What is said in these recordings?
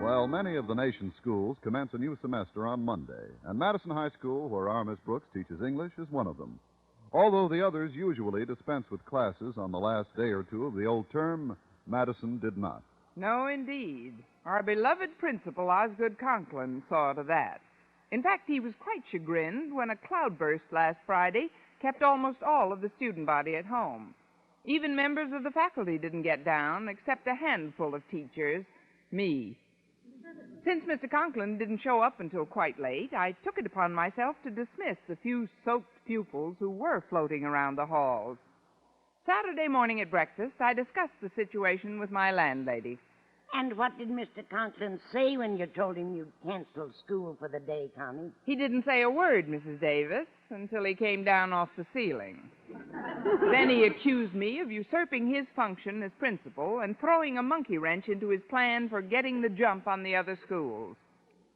Well, many of the nation's schools commence a new semester on Monday, and Madison High School, where our Miss Brooks teaches English, is one of them. Although the others usually dispense with classes on the last day or two of the old term, Madison did not. No, indeed. Our beloved principal, Osgood Conklin, saw to that. In fact, he was quite chagrined when a cloudburst last Friday kept almost all of the student body at home. Even members of the faculty didn't get down, except a handful of teachers, me. Since Mr. Conklin didn't show up until quite late, I took it upon myself to dismiss the few soaked pupils who were floating around the halls. Saturday morning at breakfast, I discussed the situation with my landlady. And what did Mr. Conklin say when you told him you'd canceled school for the day, Connie? He didn't say a word, Mrs. Davis, until he came down off the ceiling. Then he accused me of usurping his function as principal and throwing a monkey wrench into his plan for getting the jump on the other schools.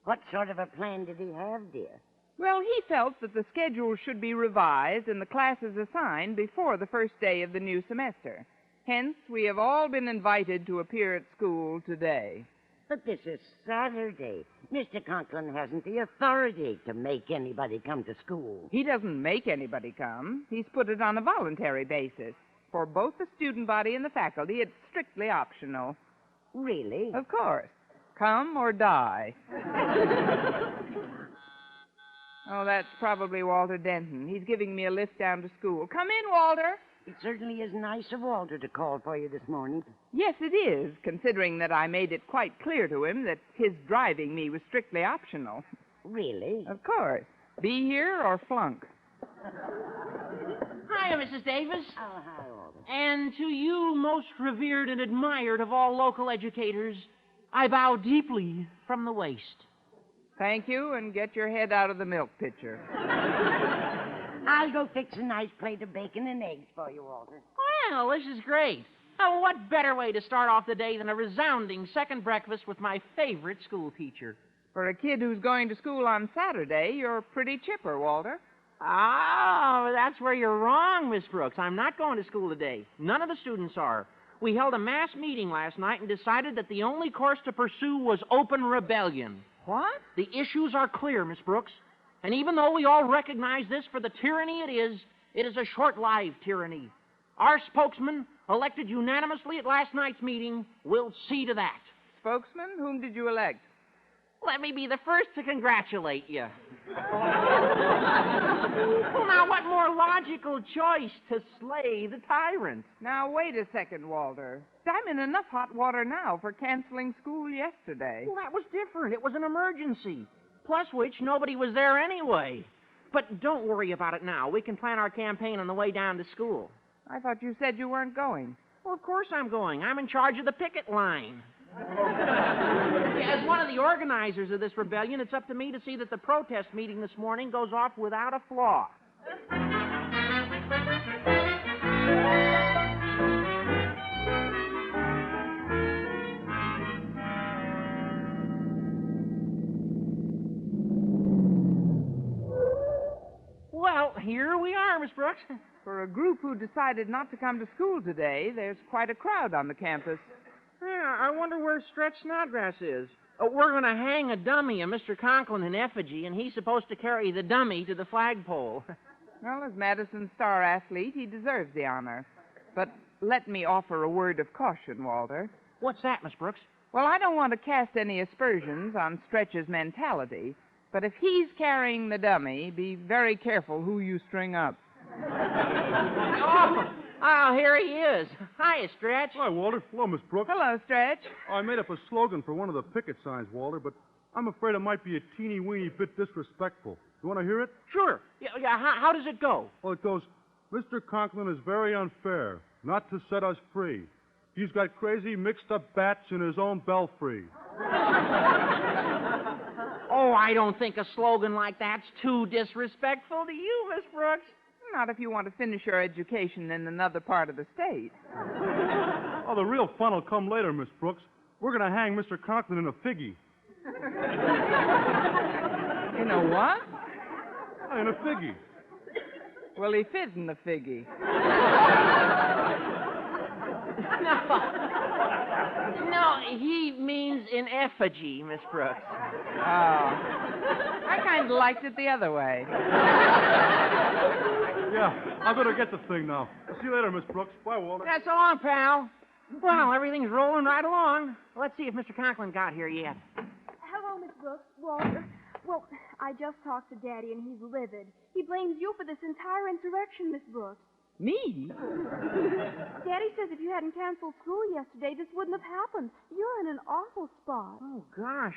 What sort of a plan did he have, dear? Well, he felt that the schedule should be revised and the classes assigned before the first day of the new semester. Hence, we have all been invited to appear at school today. But this is Saturday. Mr. Conklin hasn't the authority to make anybody come to school. He doesn't make anybody come. He's put it on a voluntary basis. For both the student body and the faculty, it's strictly optional. Really? Of course. Come or die. Oh, that's probably Walter Denton. He's giving me a lift down to school. Come in, Walter. It certainly is nice of Walter to call for you this morning. Yes, it is, considering that I made it quite clear to him that his driving me was strictly optional. Really? Of course. Be here or flunk. Hiya, Mrs. Davis. Oh, hi, Walter. And to you, most revered and admired of all local educators, I bow deeply from the waist. Thank you, and get your head out of the milk pitcher. I'll go fix a nice plate of bacon and eggs for you, Walter. Well, this is great. Oh, what better way to start off the day than a resounding second breakfast with my favorite school teacher? For a kid who's going to school on Saturday, you're pretty chipper, Walter. Oh, that's where you're wrong, Miss Brooks. I'm not going to school today. None of the students are. We held a mass meeting last night and decided that the only course to pursue was open rebellion. What? The issues are clear, Miss Brooks. And even though we all recognize this for the tyranny it is a short-lived tyranny. Our spokesman, elected unanimously at last night's meeting, will see to that. Spokesman? Whom did you elect? Let me be the first to congratulate you. Well, now, what more logical choice to slay the tyrant? Now, wait a second, Walter. I'm in enough hot water now for canceling school yesterday. Well, that was different. It was an emergency. Plus which, nobody was there anyway. But don't worry about it now. We can plan our campaign on the way down to school. I thought you said you weren't going. Well, of course I'm going. I'm in charge of the picket line. As one of the organizers of this rebellion, it's up to me to see that the protest meeting this morning goes off without a flaw. Well, here we are, Miss Brooks. For a group who decided not to come to school today, there's quite a crowd on the campus. Yeah, I wonder where Stretch Snodgrass is. We're going to hang a dummy of Mr. Conklin in effigy, and he's supposed to carry the dummy to the flagpole. Well, as Madison's star athlete, he deserves the honor. But let me offer a word of caution, Walter. What's that, Miss Brooks? Well, I don't want to cast any aspersions on Stretch's mentality, but if he's carrying the dummy, be very careful who you string up. Oh, here he is. Hiya, Stretch. Hi, Walter. Hello, Miss Brooks. Hello, Stretch. I made up a slogan for one of the picket signs, Walter, but I'm afraid it might be a teeny-weeny bit disrespectful. You want to hear it? Sure. Yeah, how does it go? Well, it goes, Mr. Conklin is very unfair, not to set us free. He's got crazy mixed-up bats in his own belfry. Oh, I don't think a slogan like that's too disrespectful to you, Miss Brooks. Not if you want to finish your education in another part of the state. Oh, the real fun will come later, Miss Brooks. We're going to hang Mr. Conklin in a figgy. You know what? In a figgy. Well, he fit in the figgy. No, he means in effigy, Miss Brooks. Oh. I kind of liked it the other way. Yeah, I better get the thing now. See you later, Miss Brooks. Bye, Walter. Yeah, so long, pal. Well, everything's rolling right along. Let's see if Mr. Conklin got here yet. Hello, Miss Brooks. Walter. Well, I just talked to Daddy, and he's livid. He blames you for this entire insurrection, Miss Brooks. Me? Daddy says if you hadn't canceled school yesterday, this wouldn't have happened. You're in an awful spot. Oh, gosh.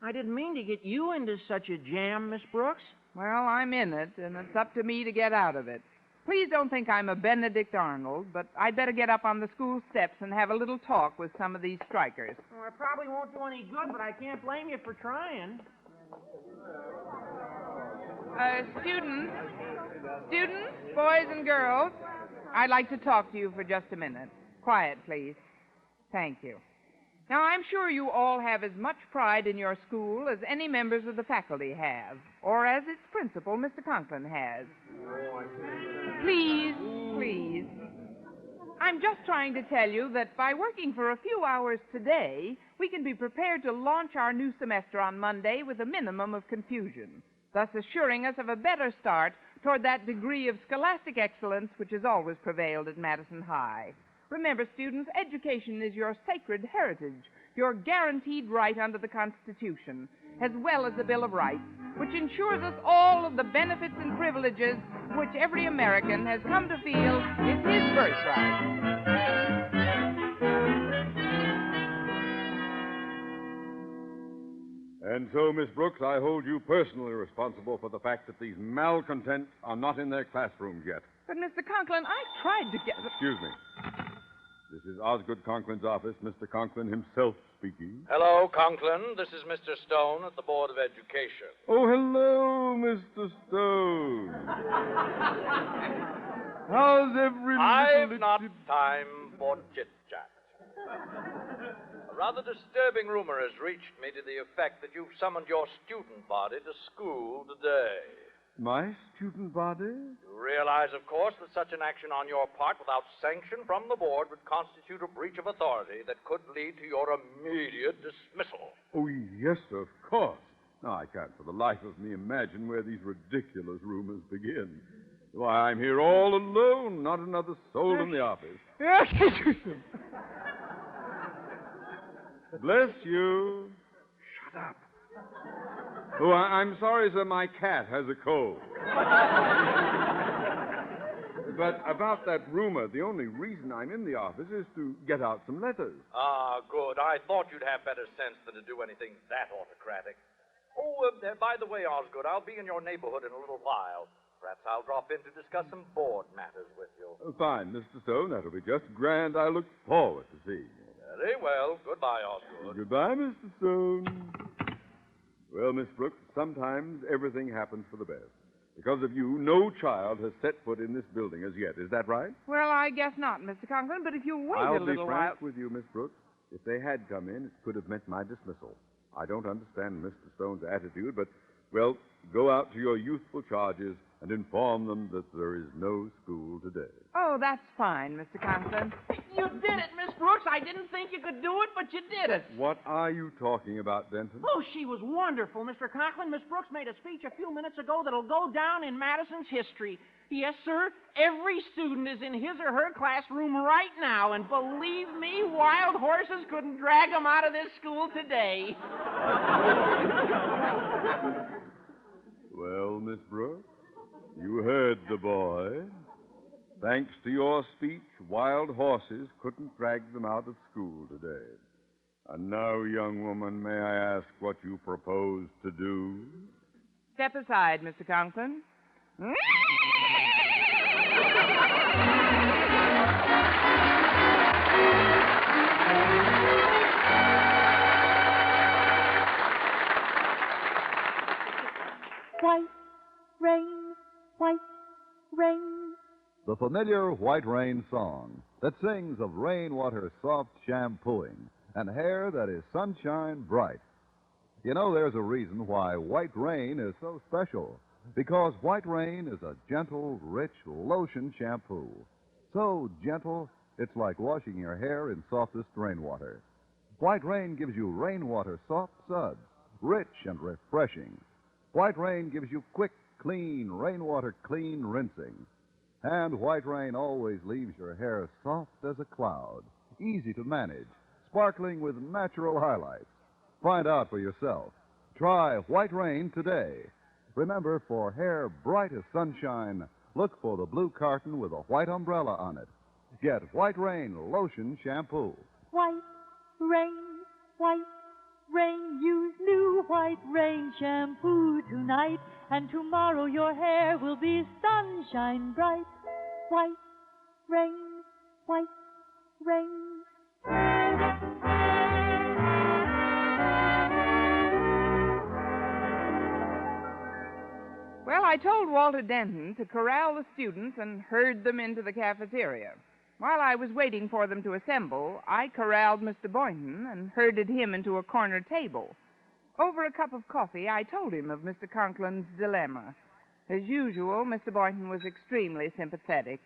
I didn't mean to get you into such a jam, Miss Brooks. Well, I'm in it, and it's up to me to get out of it. Please don't think I'm a Benedict Arnold, but I'd better get up on the school steps and have a little talk with some of these strikers. Well, it probably won't do any good, but I can't blame you for trying. Students, boys and girls, I'd like to talk to you for just a minute. Quiet, please. Thank you. Now, I'm sure you all have as much pride in your school as any members of the faculty have, or as its principal, Mr. Conklin, has. Please, please. I'm just trying to tell you that by working for a few hours today, we can be prepared to launch our new semester on Monday with a minimum of confusion, thus assuring us of a better start toward that degree of scholastic excellence which has always prevailed at Madison High. Remember, students, education is your sacred heritage, your guaranteed right under the Constitution, as well as the Bill of Rights, which ensures us all of the benefits and privileges which every American has come to feel is his birthright. And so, Miss Brooks, I hold you personally responsible for the fact that these malcontents are not in their classrooms yet. But, Mr. Conklin, I tried to get... Excuse me. This is Osgood Conklin's office. Mr. Conklin himself speaking. Hello, Conklin. This is Mr. Stone at the Board of Education. Oh, hello, Mr. Stone. How's every I've little... not time for chit-chat. A rather disturbing rumor has reached me to the effect that you've summoned your student body to school today. My student body? You realize, of course, that such an action on your part without sanction from the board would constitute a breach of authority that could lead to your immediate dismissal. Oh, yes, of course. Now, I can't for the life of me imagine where these ridiculous rumors begin. Why, I'm here all alone, not another soul in the office. Bless you. Shut up. Oh, I'm sorry, sir, my cat has a cold. But about that rumor, the only reason I'm in the office is to get out some letters. Ah, good. I thought you'd have better sense than to do anything that autocratic. Oh, by the way, Osgood, I'll be in your neighborhood in a little while. Perhaps I'll drop in to discuss some board matters with you. Fine, Mr. Stone. That'll be just grand. I look forward to seeing you. Very well. Goodbye, Osgood. Goodbye, Mr. Stone. Well, Miss Brooks, sometimes everything happens for the best. Because of you, no child has set foot in this building as yet. Is that right? Well, I guess not, Mr. Conklin, but if you wait I'll a little be while... frank with you, Miss Brooks. If they had come in, it could have meant my dismissal. I don't understand Mr. Stone's attitude, but, well, go out to your youthful charges and inform them that there is no school today. Oh, that's fine, Mr. Conklin. You did it, Miss Brooks. I didn't think you could do it, but you did it. What are you talking about, Denton? Oh, she was wonderful, Mr. Conklin. Miss Brooks made a speech a few minutes ago that'll go down in Madison's history. Yes, sir. Every student is in his or her classroom right now, and believe me, wild horses couldn't drag them out of this school today. Well, Miss Brooks, you heard the boy. Thanks to your speech, wild horses couldn't drag them out of school today. And now, young woman, may I ask what you propose to do? Step aside, Mr. Conklin. White rain, white rain. The familiar White Rain song that sings of rainwater soft shampooing and hair that is sunshine bright. You know, there's a reason why White Rain is so special. Because White Rain is a gentle, rich lotion shampoo. So gentle, It's like washing your hair in softest rainwater. White Rain gives you rainwater soft suds, rich and refreshing. White Rain gives you quick, clean, rainwater clean rinsing. And White Rain always leaves your hair soft as a cloud, easy to manage, sparkling with natural highlights. Find out for yourself. Try White Rain today. Remember, for hair bright as sunshine, look for the blue carton with a white umbrella on it. Get White Rain Lotion Shampoo. White Rain, White Rain, use new White Rain shampoo tonight, and tomorrow your hair will be sunshine bright. White Rain, White Rain. Well, I told Walter Denton to corral the students and herd them into the cafeteria. While I was waiting for them to assemble, I corralled Mr. Boynton and herded him into a corner table. Over a cup of coffee, I told him of Mr. Conklin's dilemma. As usual, Mr. Boynton was extremely sympathetic.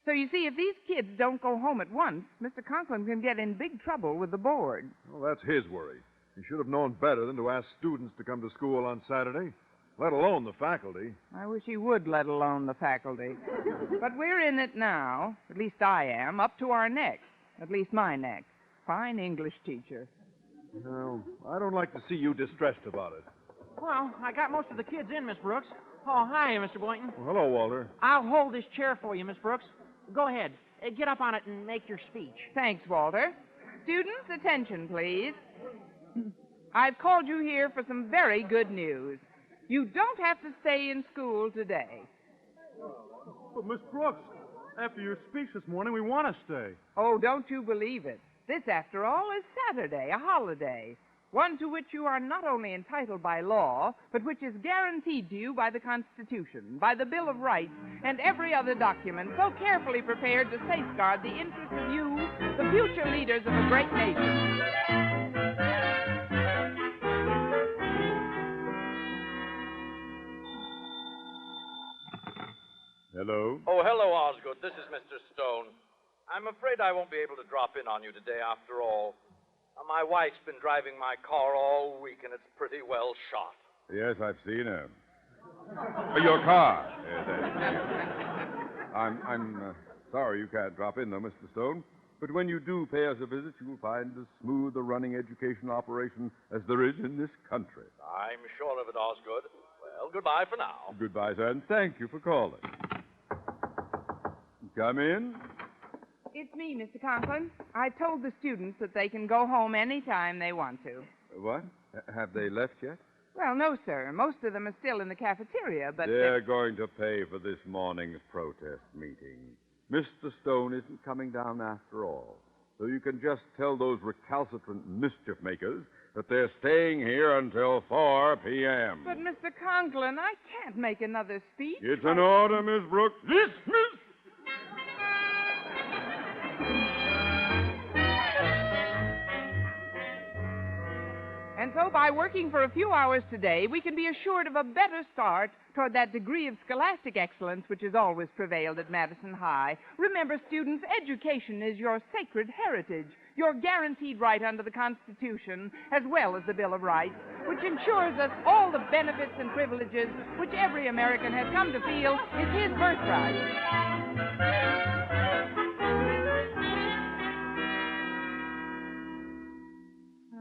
So you see, if these kids don't go home at once, Mr. Conklin can get in big trouble with the board. Well, that's his worry. He should have known better than to ask students to come to school on Saturday, let alone the faculty. I wish he would, let alone the faculty. But we're in it now, at least I am, up to our necks, at least my neck. Fine English teacher. No, I don't like to see you distressed about it. Well, I got most of the kids in, Miss Brooks. Oh, hi, Mr. Boynton. Well, hello, Walter. I'll hold this chair for you, Miss Brooks. Go ahead. Get up on it and make your speech. Thanks, Walter. Students, attention, please. I've called you here for some very good news. You don't have to stay in school today. But, Miss Brooks, after your speech this morning, we want to stay. Oh, don't you believe it. This, after all, is Saturday, a holiday. One to which you are not only entitled by law, but which is guaranteed to you by the Constitution, by the Bill of Rights, and every other document so carefully prepared to safeguard the interests of you, the future leaders of a great nation. Hello? Oh, hello, Osgood. This is Mr. Stone. I'm afraid I won't be able to drop in on you today after all. My wife's been driving my car all week, and it's pretty well shot. Yes, I've seen her. Your car. I'm sorry you can't drop in, though, Mr. Stone. But when you do pay us a visit, you'll find as smooth a running education operation as there is in this country. I'm sure of it, Osgood. Well, goodbye for now. Goodbye, sir, and thank you for calling. Come in. It's me, Mr. Conklin. I told the students that they can go home any time they want to. What? Have they left yet? Well, no, sir. Most of them are still in the cafeteria, but... They're going to pay for this morning's protest meeting. Mr. Stone isn't coming down after all. So you can just tell those recalcitrant mischief makers that they're staying here until 4 p.m. But, Mr. Conklin, I can't make another speech. It's an order, Miss Brooks. Dismiss! And so, by working for a few hours today, we can be assured of a better start toward that degree of scholastic excellence which has always prevailed at Madison High. Remember, students, education is your sacred heritage, your guaranteed right under the Constitution, as well as the Bill of Rights, which ensures us all the benefits and privileges which every American has come to feel is his birthright.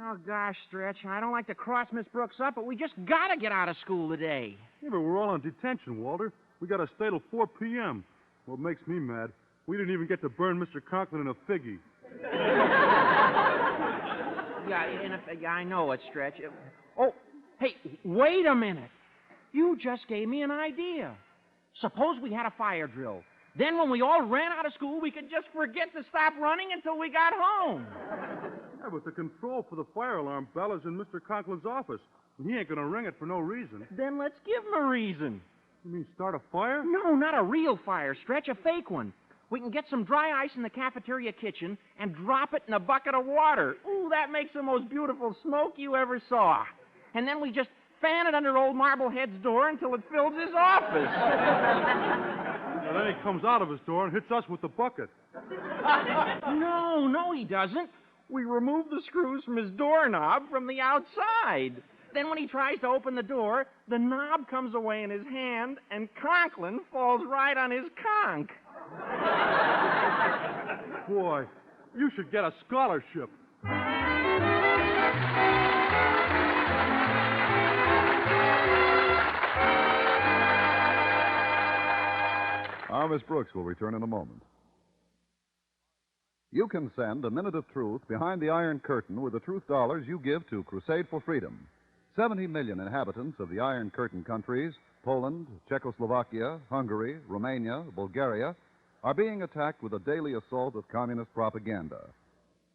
Oh, gosh, Stretch, I don't like to cross Miss Brooks up, but we just gotta get out of school today. Yeah, but we're all on detention, Walter. We got to stay till 4 p.m. What makes me mad, we didn't even get to burn Mr. Conklin in a figgy. Yeah, I know it, Stretch. Oh, hey, wait a minute. You just gave me an idea. Suppose we had a fire drill. Then when we all ran out of school, we could just forget to stop running until we got home. Yeah, but the control for the fire alarm bell is in Mr. Conklin's office. And he ain't going to ring it for no reason. Then let's give him a reason. You mean start a fire? No, not a real fire, Stretch, a fake one. We can get some dry ice in the cafeteria kitchen and drop it in a bucket of water. Ooh, that makes the most beautiful smoke you ever saw. And then we just fan it under old Marblehead's door until it fills his office. And then he comes out of his door and hits us with the bucket. No, he doesn't. We removed the screws from his doorknob from the outside. Then when he tries to open the door, the knob comes away in his hand, and Conklin falls right on his conch. Boy, you should get a scholarship. Our Miss Brooks will return in a moment. You can send a minute of truth behind the Iron Curtain with the truth dollars you give to Crusade for Freedom. 70 million inhabitants of the Iron Curtain countries, Poland, Czechoslovakia, Hungary, Romania, Bulgaria, are being attacked with a daily assault of communist propaganda.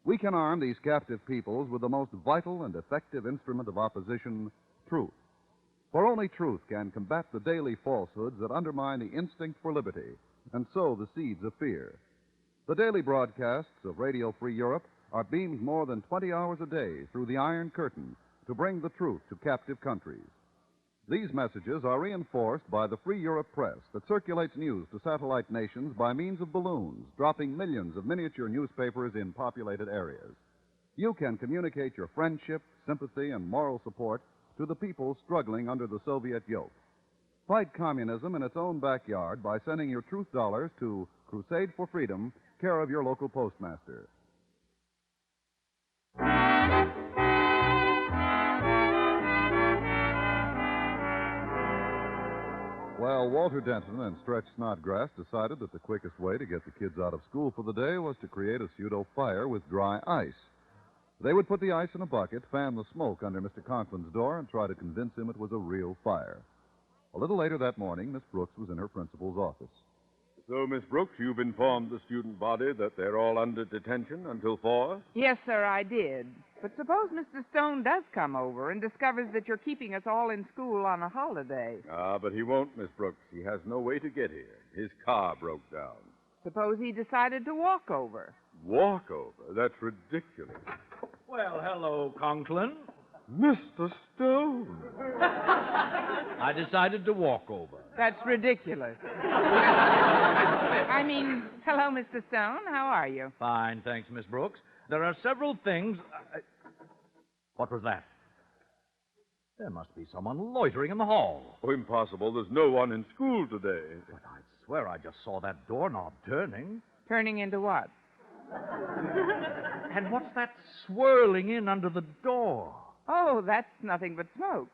We can arm these captive peoples with the most vital and effective instrument of opposition, truth. For only truth can combat the daily falsehoods that undermine the instinct for liberty and sow the seeds of fear. The daily broadcasts of Radio Free Europe are beamed more than 20 hours a day through the Iron Curtain to bring the truth to captive countries. These messages are reinforced by the Free Europe press that circulates news to satellite nations by means of balloons, dropping millions of miniature newspapers in populated areas. You can communicate your friendship, sympathy, and moral support to the people struggling under the Soviet yoke. Fight communism in its own backyard by sending your truth dollars to Crusade for Freedom, care of your local postmaster. Well, Walter Denton and Stretch Snodgrass decided that the quickest way to get the kids out of school for the day was to create a pseudo fire with dry ice. They would put the ice in a bucket, fan the smoke under Mr. Conklin's door, and try to convince him it was a real fire. A little later that morning, Miss Brooks was in her principal's office. So, Miss Brooks, you've informed the student body that they're all under detention until 4? Yes, sir, I did. But suppose Mr. Stone does come over and discovers that you're keeping us all in school on a holiday. But he won't, Miss Brooks. He has no way to get here. His car broke down. Suppose he decided to walk over. Walk over? That's ridiculous. Well, hello, Conklin. Mr. Stone. I decided to walk over. That's ridiculous. I mean, hello, Mr. Stone. How are you? Fine, thanks, Miss Brooks. There are several things... What was that? There must be someone loitering in the hall. Oh, impossible. There's no one in school today. But I swear I just saw that doorknob turning. Turning into what? And what's that swirling in under the door? Oh, that's nothing but smoke.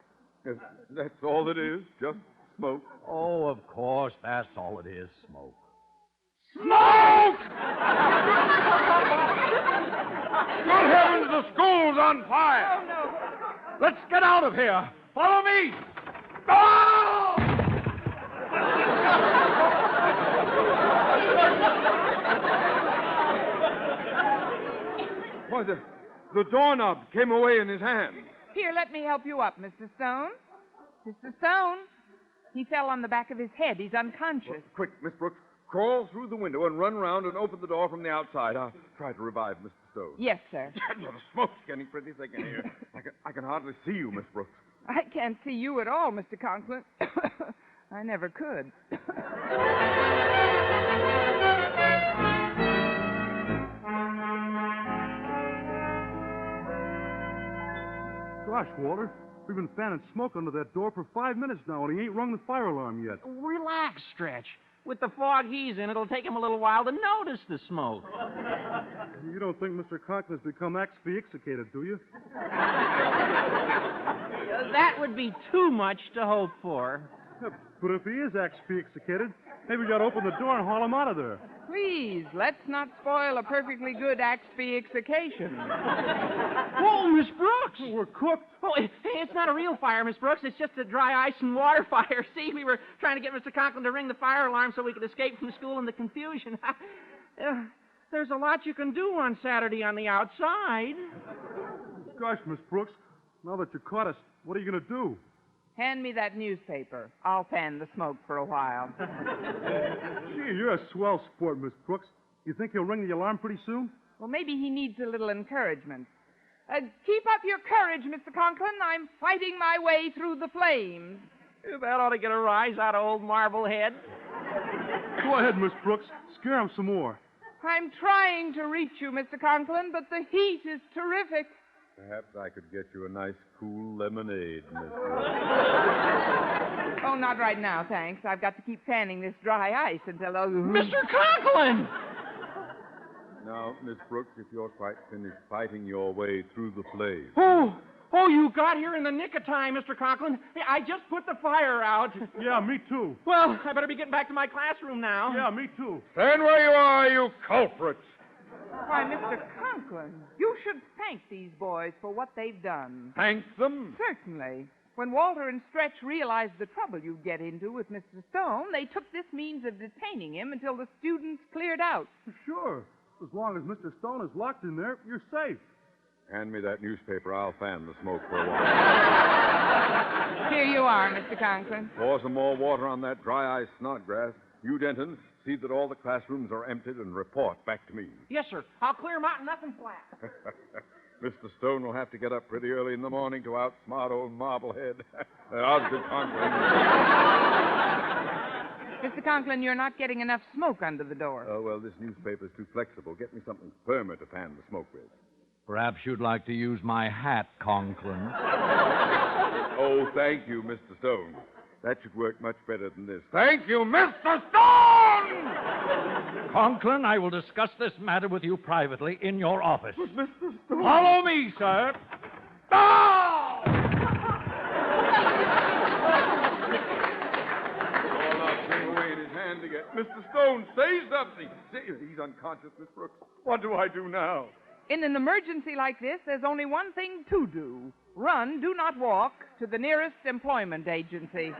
Yes, that's all it is, just smoke. Oh, of course, that's all it is, smoke. Smoke! Good heavens, the school's on fire! Oh, no. Let's get out of here. Follow me. Go! Why, the doorknob came away in his hand. Here, let me help you up, Mr. Stone. Mr. Stone, he fell on the back of his head. He's unconscious. Well, quick, Miss Brooks, crawl through the window and run round and open the door from the outside. I'll try to revive Mr. Stone. Yes, sir. The smoke's getting pretty thick in here. I can hardly see you, Miss Brooks. I can't see you at all, Mr. Conklin. I never could. Gosh, Walter, we've been fanning smoke under that door for 5 minutes now, and he ain't rung the fire alarm yet. Relax, Stretch. With the fog he's in, it'll take him a little while to notice the smoke. You don't think Mr. Conklin's become asphyxiated, do you? That would be too much to hope for. But if he is asphyxiated, maybe we got to open the door and haul him out of there. Please, let's not spoil a perfectly good asphyxiation. Whoa, Miss Brooks! Well, we're cooked. Oh, it's not a real fire, Miss Brooks. It's just a dry ice and water fire. See, we were trying to get Mr. Conklin to ring the fire alarm so we could escape from school in the confusion. There's a lot you can do on Saturday on the outside. Gosh, Miss Brooks, now that you caught us, what are you going to do? Hand me that newspaper. I'll fan the smoke for a while. Gee, you're a swell sport, Miss Brooks. You think he'll ring the alarm pretty soon? Well, maybe he needs a little encouragement. Keep up your courage, Mr. Conklin. I'm fighting my way through the flames. That ought to get a rise out of old Marblehead. Go ahead, Miss Brooks. Scare him some more. I'm trying to reach you, Mr. Conklin, but the heat is terrific. Perhaps I could get you a nice, cool lemonade, Miss. Oh, not right now, thanks. I've got to keep fanning this dry ice until... Mr. Conklin! Now, Miss Brooks, if you're quite finished fighting your way through the flames. Oh, you got here in the nick of time, Mr. Conklin. Hey, I just put the fire out. Yeah, me too. Well, I better be getting back to my classroom now. Yeah, me too. Stand where you are, you culprits. Why, Mr. Conklin, you should thank these boys for what they've done. Thank them? Certainly. When Walter and Stretch realized the trouble you'd get into with Mr. Stone, they took this means of detaining him until the students cleared out. Sure. As long as Mr. Stone is locked in there, you're safe. Hand me that newspaper. I'll fan the smoke for a while. Here you are, Mr. Conklin. Pour some more water on that dry ice snodgrass. You, Denton, see that all the classrooms are emptied and report back to me. Yes, sir. I'll clear 'em out and nothing flat. Mr. Stone will have to get up pretty early in the morning to outsmart old Marblehead. Osgood Conklin. Mr. Conklin, you're not getting enough smoke under the door. Oh, well, this newspaper's too flexible. Get me something firmer to fan the smoke with. Perhaps you'd like to use my hat, Conklin. Oh, thank you, Mr. Stone. That should work much better than this. Thank you, Mr. Stone! Conklin, I will discuss this matter with you privately in your office. Mr. Stone. Follow me, sir. Oh! Away in his hand again. Mr. Stone, say something. He's unconscious, Miss Brooks. What do I do now? In an emergency like this, there's only one thing to do. Run, do not walk, to the nearest employment agency.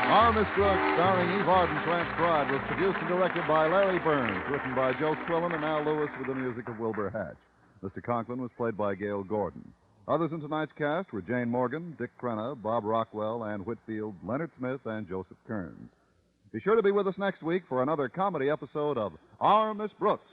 Our Miss Brooks, starring Eve Arden, transcribed, was produced and directed by Larry Burns, written by Joe Quillen and Al Lewis with the music of Wilbur Hatch. Mr. Conklin was played by Gail Gordon. Others in tonight's cast were Jane Morgan, Dick Crenna, Bob Rockwell, Ann Whitfield, Leonard Smith, and Joseph Kearns. Be sure to be with us next week for another comedy episode of Our Miss Brooks.